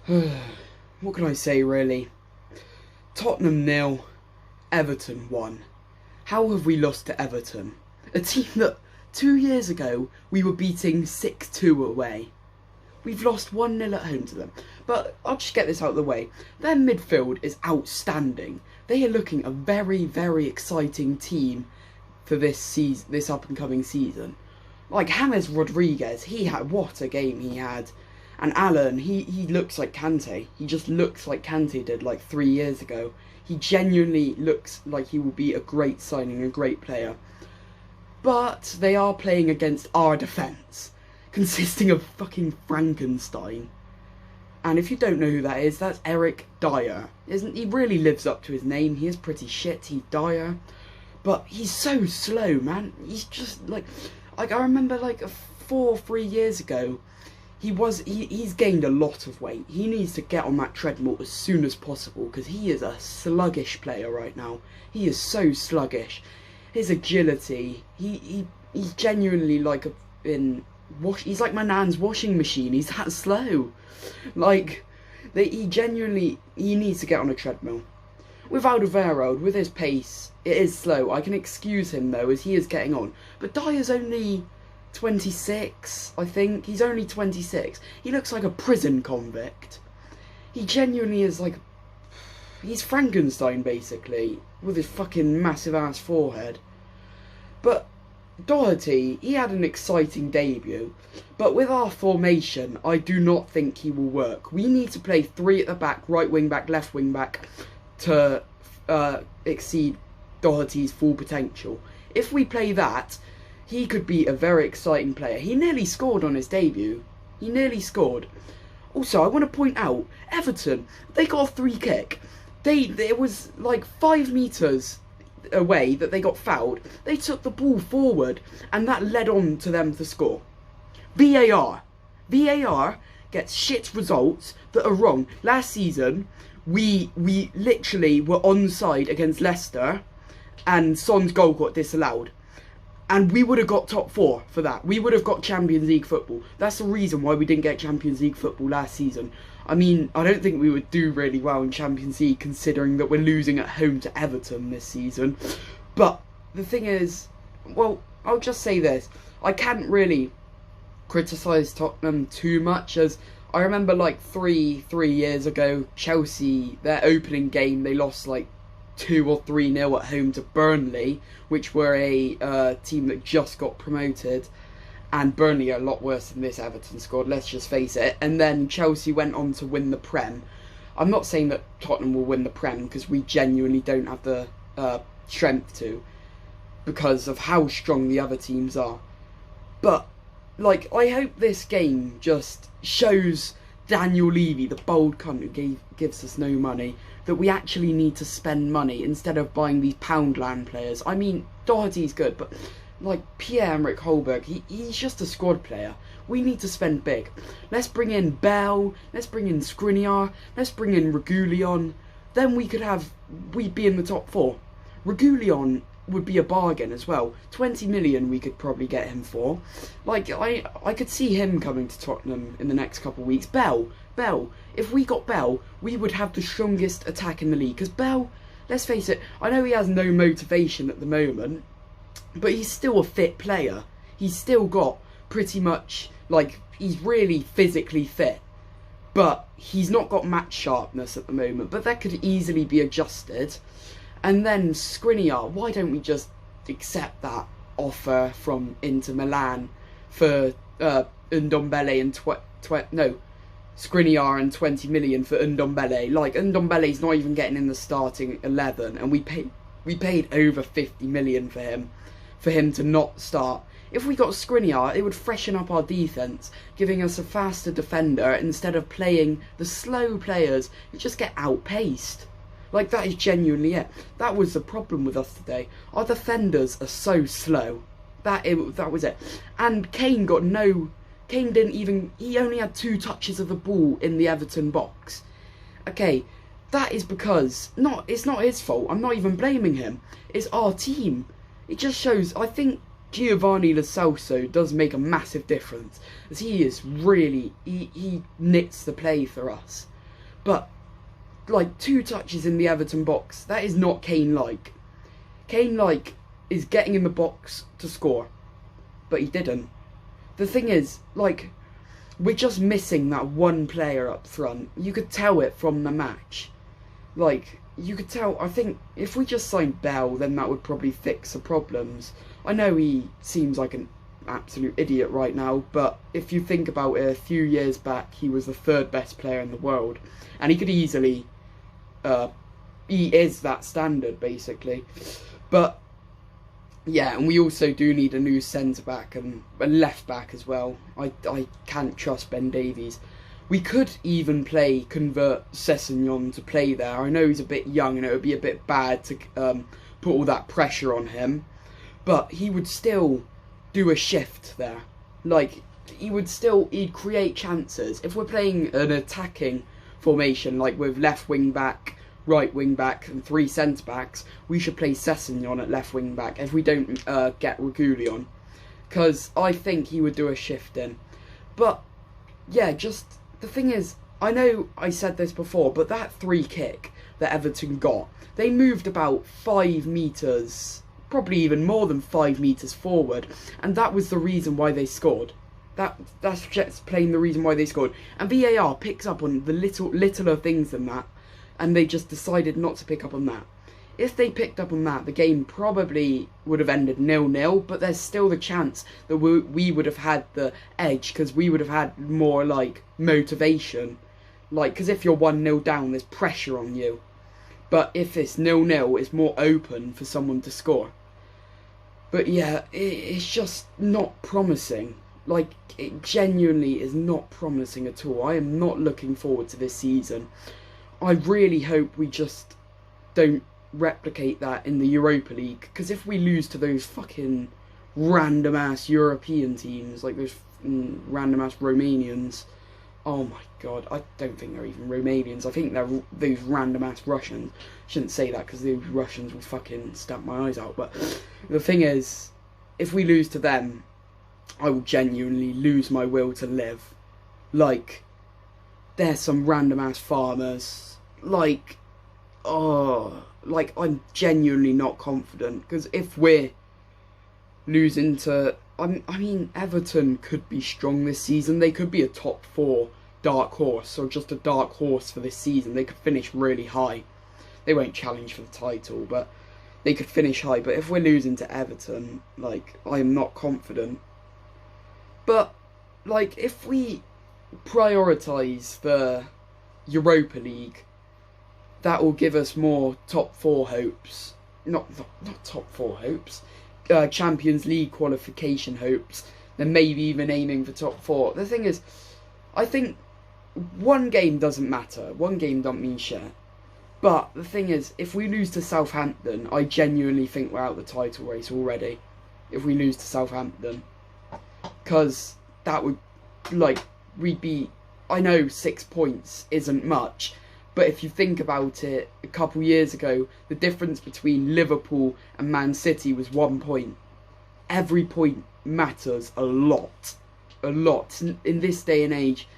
What can I say, really? Tottenham 0, Everton 1. How have we lost to Everton? A team that 2 years ago we were beating 6-2 away. We've lost 1-0 at home to them. But I'll just get this out of the way. Their midfield is outstanding. They are looking a very, very exciting team for this season, this up-and-coming season. Like James Rodriguez, what a game he had. And Alan, he looks like Kante. He just looks like Kante did like 3 years ago. He genuinely looks like he will be a great signing, a great player. But they are playing against our defence, consisting of fucking Frankenstein. And if you don't know who that is, that's Eric Dyer. He really lives up to his name. He is pretty shitty, Dyer. But he's so slow, man. He's just like I remember like 3 years ago, he's gained a lot of weight. He needs to get on that treadmill as soon as possible because he is a sluggish player right now. He is so sluggish. His agility, he's genuinely like he's like my nan's washing machine. He's that slow. Like he needs to get on a treadmill. With Alderweireld, with his pace, it is slow. I can excuse him though, as he is getting on. But Dyer's only 26, I think. He's only 26. He looks like a prison convict. He genuinely is like... He's Frankenstein, basically, with his fucking massive ass forehead. But Doherty, he had an exciting debut. But with our formation, I do not think he will work. We need to play 3 at the back, right wing back, left wing back, to exceed Doherty's full potential. If we play that, he could be a very exciting player. He nearly scored on his debut. He nearly scored. Also, I want to point out, Everton, they got a free kick. It was like 5 metres away that they got fouled. They took the ball forward, and that led on to them to score. VAR gets shit results that are wrong. Last season, we literally were onside against Leicester, and Son's goal got disallowed. And we would have got top 4 for that. We would have got Champions League football. That's the reason why we didn't get Champions League football last season. I mean, I don't think we would do really well in Champions League considering that we're losing at home to Everton this season. But the thing is, well, I'll just say this. I can't really criticise Tottenham too much, as I remember like three years ago, Chelsea, their opening game, they lost like 2 or 3-0 at home to Burnley, which were a team that just got promoted, and Burnley are a lot worse than this Everton squad, let's just face it. And then Chelsea went on to win the Prem. I'm not saying that Tottenham will win the Prem, because we genuinely don't have the strength to, because of how strong the other teams are. But like, I hope this game just shows Daniel Levy, the bold cunt who gives us no money, that we actually need to spend money instead of buying these Poundland players. I mean, Doherty's good, but like Pierre-Emerick Holberg, he's just a squad player. We need to spend big. Let's bring in Bell, let's bring in Skriniar, let's bring in Regulion. Then we'd be in the top 4. Regulion would be a bargain as well. 20 million we could probably get him for. Like, I could see him coming to Tottenham in the next couple of weeks. Bell, if we got Bell, we would have the strongest attack in the league. Because Bell, let's face it, I know he has no motivation at the moment, but he's still a fit player. He's still got pretty much, like, he's really physically fit. But he's not got match sharpness at the moment. But that could easily be adjusted. And then Skriniar, why don't we just accept that offer from Inter Milan for Ndombele and Skriniar and 20 million for Ndombele. Like, Ndombele's not even getting in the starting 11, and we paid over 50 million for him to not start. If we got Skriniar, it would freshen up our defence, giving us a faster defender instead of playing the slow players who just get outpaced. Like, that is genuinely it. That was the problem with us today. Our defenders are so slow. That was it. And Kane didn't even... He only had 2 touches of the ball in the Everton box. Okay, that is because... It's not his fault. I'm not even blaming him. It's our team. It just shows... I think Giovanni Lo Celso does make a massive difference, as he is really... He knits the play for us. But, like, 2 touches in the Everton box, that is not Kane-like. Kane-like is getting in the box to score, but he didn't. The thing is, like, we're just missing that one player up front. You could tell it from the match. Like, you could tell, I think, if we just signed Bell, then that would probably fix the problems. I know he seems like an absolute idiot right now, but if you think about it, a few years back, he was the 3rd best player in the world. And he could easily, he is that standard, basically. But, yeah, and we also do need a new centre-back and a left-back as well. I can't trust Ben Davies. We could even convert Sessegnon to play there. I know he's a bit young and it would be a bit bad to put all that pressure on him. But he would still do a shift there. Like, he'd create chances. If we're playing an attacking formation, like with left wing-back, right wing-back and 3 centre-backs, we should play Sessegnon at left wing-back if we don't get Regulion. Because I think he would do a shift in. But, yeah, just... The thing is, I know I said this before, but that free kick that Everton got, they moved about 5 metres, probably even more than 5 metres forward, and that was the reason why they scored. That's just plain the reason why they scored. And VAR picks up on the littler things than that, and they just decided not to pick up on that. If they picked up on that, the game probably would have ended 0-0, but there's still the chance that we would have had the edge, because we would have had more, like, motivation. Like, because if you're 1-0 down, there's pressure on you. But if it's 0-0, it's more open for someone to score. But yeah, it's just not promising. Like, it genuinely is not promising at all. I am not looking forward to this season. I really hope we just don't replicate that in the Europa League, because if we lose to those fucking random ass European teams, like those random ass Romanians, oh my god, I don't think they're even Romanians, I think they're those random ass Russians. Shouldn't say that because those Russians will fucking stamp my eyes out, but the thing is, if we lose to them, I will genuinely lose my will to live. Like, they're some random ass farmers, like, oh, like, I'm genuinely not confident, because if we're losing to, I mean, Everton could be strong this season. They could be a top 4 dark horse, or just a dark horse for this season. They could finish really high. They won't challenge for the title, but they could finish high. But if we're losing to Everton, like, I am not confident. But, like, if we prioritise the Europa League, that will give us more top 4 hopes. Not top 4 hopes. Champions League qualification hopes. Then maybe even aiming for top 4. The thing is, I think one game doesn't matter. One game don't mean shit. But the thing is, if we lose to Southampton, I genuinely think we're out the title race already. If we lose to Southampton. Because that would, like, we'd be... I know 6 points isn't much, but if you think about it, a couple years ago, the difference between Liverpool and Man City was 1 point. Every point matters a lot. A lot. In this day and age,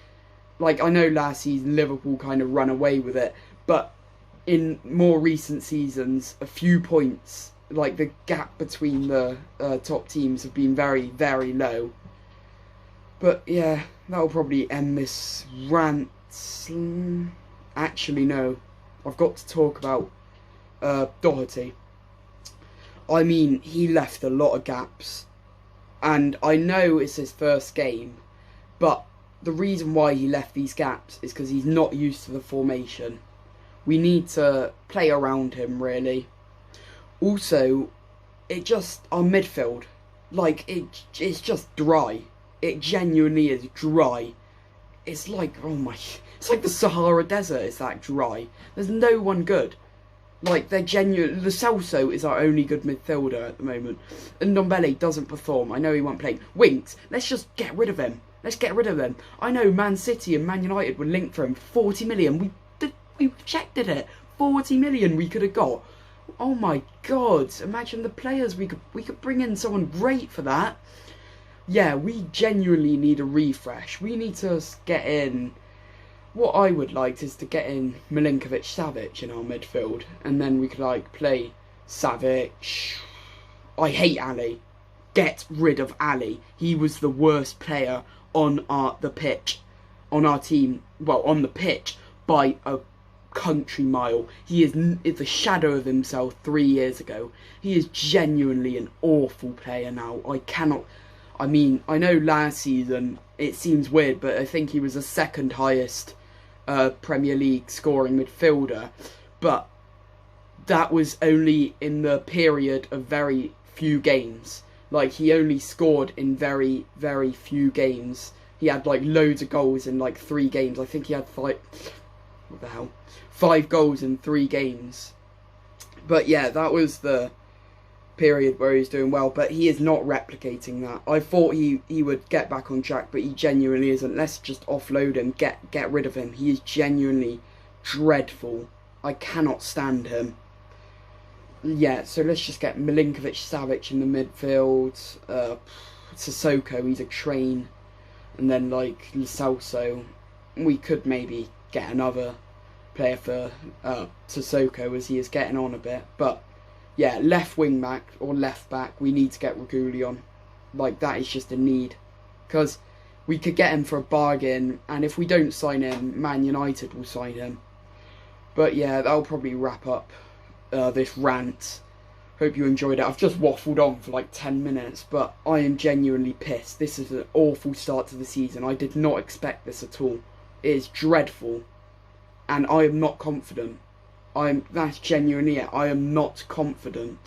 like, I know last season Liverpool kind of ran away with it, but in more recent seasons, a few points, like, the gap between the top teams have been very, very low. But yeah, that'll probably end this rant. Actually, no. I've got to talk about Doherty. I mean, he left a lot of gaps. And I know it's his first game, but the reason why he left these gaps is because he's not used to the formation. We need to play around him, really. Also, our midfield, like, it's just dry. It genuinely is dry. It's like, it's like the Sahara Desert is that dry. There's no one good. Like, they're genuine. Lo Celso is our only good midfielder at the moment. And Ndombele doesn't perform. I know he won't play. Winks, let's just get rid of him. Let's get rid of him. I know Man City and Man United were linked for him. 40 million. We rejected it. 40 million we could have got. Oh my god. Imagine the players we could bring in someone great for that. Yeah, we genuinely need a refresh. We need to get in, what I would like is to get in Milinkovic-Savic in our midfield, and then we could like play Savic. I hate Ali. Get rid of Ali. He was the worst player on the pitch, on our team. Well, on the pitch by a country mile. He is the shadow of himself 3 years ago. He is genuinely an awful player now. I mean, I know last season it seems weird, but I think he was the second highest Premier League scoring midfielder, but that was only in the period of very few games. Like, he only scored in very, very few games. He had like loads of goals in like 3 games. I think he had 5 goals in 3 games. But yeah, that was the period where he was doing well, but he is not replicating that. I thought he would get back on track, but he genuinely isn't. Let's just offload him, get rid of him. He is genuinely dreadful. I cannot stand him. Yeah, so let's just get Milinkovic-Savic in the midfield. Sissoko, he's a train. And then like Lo Celso. We could maybe get another player for Sissoko, as he is getting on a bit, but yeah, left wing back or left back, we need to get Reguilón. Like, that is just a need, because we could get him for a bargain, and if we don't sign him, Man United will sign him. But yeah, that'll probably wrap up this rant. Hope you enjoyed it. I've just waffled on for like 10 minutes, but I am genuinely pissed. This is an awful start to the season. I did not expect this at all. It is dreadful, and I am not confident. That's genuinely it. I am not confident.